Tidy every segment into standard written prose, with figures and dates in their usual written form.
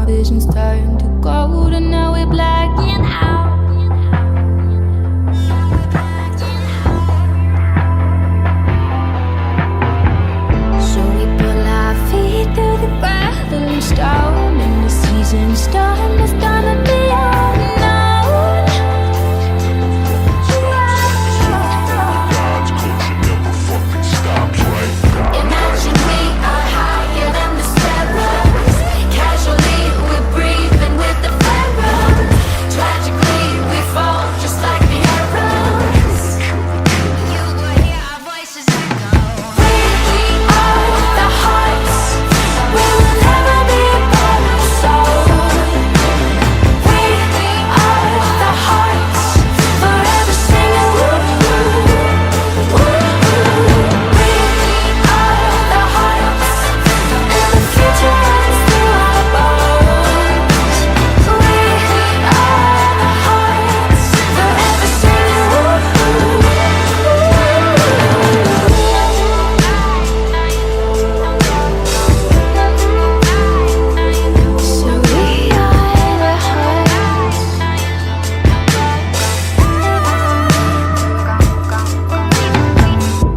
Visions turn to gold and now we're blacking out. So we pull our feet through the gathering storm, and the season's done, it's gonna be unknown. Imagine we are higher than the sparrows. Casually we're breathing with the pharaoh. Tragically we fall just like the arrows. You will hear our voices echo. We are the hearts. We will never be apart. So we are the hearts, forever singing woo woo woo. We are the hearts, and the future runs through our bones. We are the hearts, forever singing woo woo. So we are the hearts.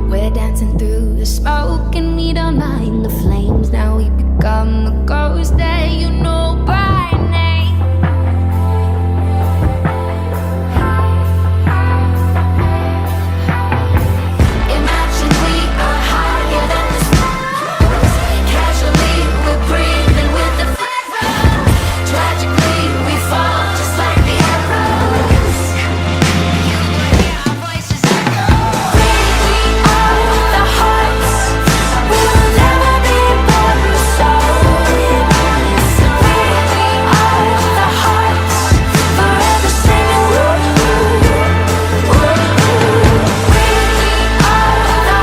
We're dancing through the smoke and we don't mind the flames. Now we become a ghost that you know by name. Imagine we are higher than the stars. Casually we're breathing with the pharaoh. Tragically we fall just like the arrows. You will hear our voices echo. We are the hearts. We will never be apart. So we are the hearts, forever singing woo woo woo. We are the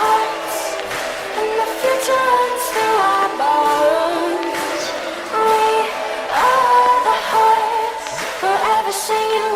hearts, and the future runs through our bones. We are the hearts, forever singing woo woo woo. Singing